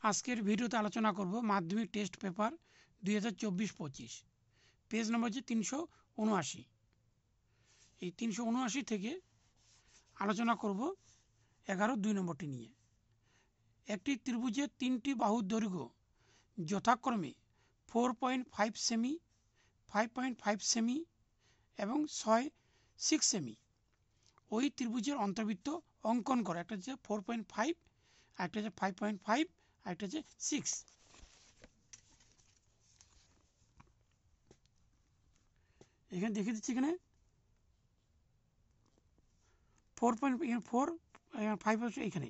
আজকের ভিডিওতে আলোচনা করব মাধ্যমিক টেস্ট পেপার 2024-25 পেজ নম্বর হচ্ছে 379। এই 379 থেকে আলোচনা করব 11-2 নম্বরটি নিয়ে। একটি ত্রিভুজের তিনটি বাহুর দৈর্ঘ্য যথাক্রমে 4.5 সেমি, 5.5 সেমি এবং 6 সেমি। ওই ত্রিভুজের অন্তর্বৃত্ত অঙ্কন করে। একটা হচ্ছে 4.5, একটা হচ্ছে 5.5, একটা হচ্ছে 6। এখানে দেখে দিচ্ছি, এখানে 4.5 হচ্ছে এখানে,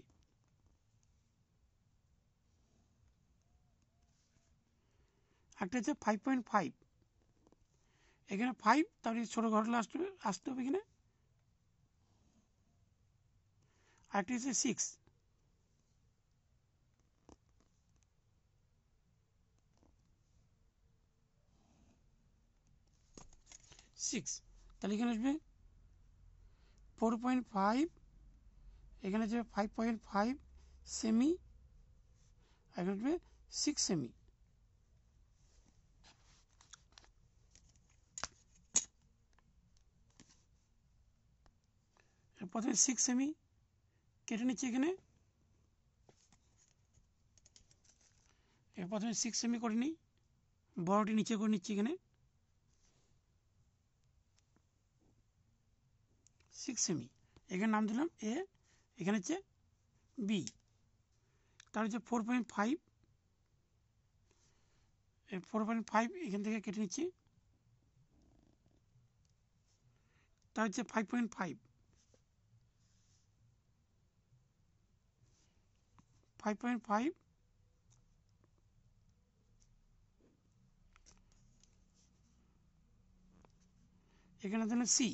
একটা হচ্ছে 5.5, এখানে 5, তারপরে ছোটো ঘরটা আসতে হবে এখানে, আরেকটা হচ্ছে 6। তাহলে এখানে আসবে 4.5, এখানে আসবে 5.5 সেমি, এখানে আসবে 6 সেমি। প্রথমে 6 সেমি কেটে নিচ্ছি এখানে, প্রথমে 6 সেমি করে নিই, বড়টি নিচে করে নিচ্ছি এখানে 6 সেমি। এখানে নাম দিলাম এ, এখানে হচ্ছে বি। তার হচ্ছে 4.5, 4.5 এখান থেকে কেটে নিচ্ছি, তার হচ্ছে 5.5, 5.5 এখানে দিলাম সি।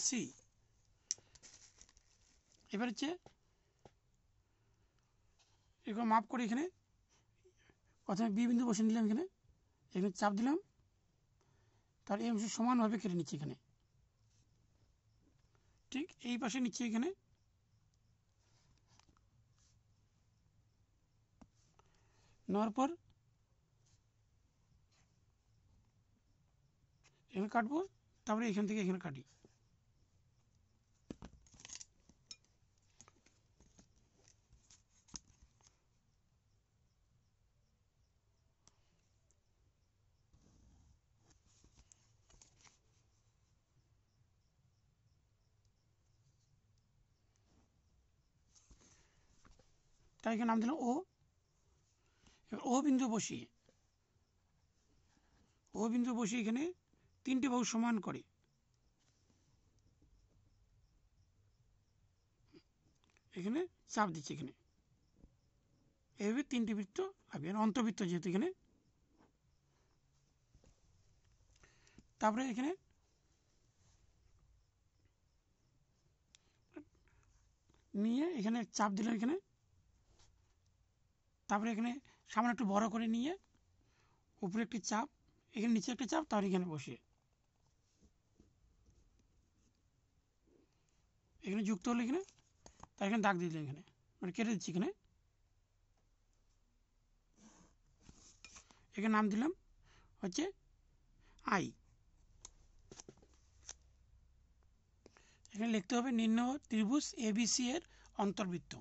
সি। এবার হচ্ছে এরকম মাপ করে এখানে প্রথমে বি বিন্দু বসে নিলাম, এখানে এখানে চাপ দিলাম, তার এই অংশ সমানভাবে কেটে নিচ্ছি এখানে, ঠিক এই পাশে নিচ্ছি এখানে, নেওয়ার পর এখানে কাটবো, তারপরে এখান থেকে এখানে কাটি। তাই এখানে নাম দিলাম ও। এবার ও বিন্দু বসিয়ে এখানে তিনটি বাহু সমান করে এখানে চাপ দিচ্ছি, এখানে এইভাবে তিনটি বৃত্ত লাগবে, অন্তবৃত্ত যেহেতু এখানে। তারপরে এখানে নিয়ে এখানে চাপ দিলাম এখানে, তারপরে এখানে সামনে একটু বড় করে নিয়ে উপরে একটি চাপ, এখানে নিচে একটা চাপ, তারপরে এখানে বসিয়ে এখানে যুক্ত হলো এখানে, তার এখানে দাগ দিয়ে দিলাম, এখানে মানে কেটে দিচ্ছি এখানে। এখানে নাম দিলাম হচ্ছে আই। এখানে লিখতে হবে নিম্ন ত্রিভুজ এবিসি এর অন্তর্বৃত্ত।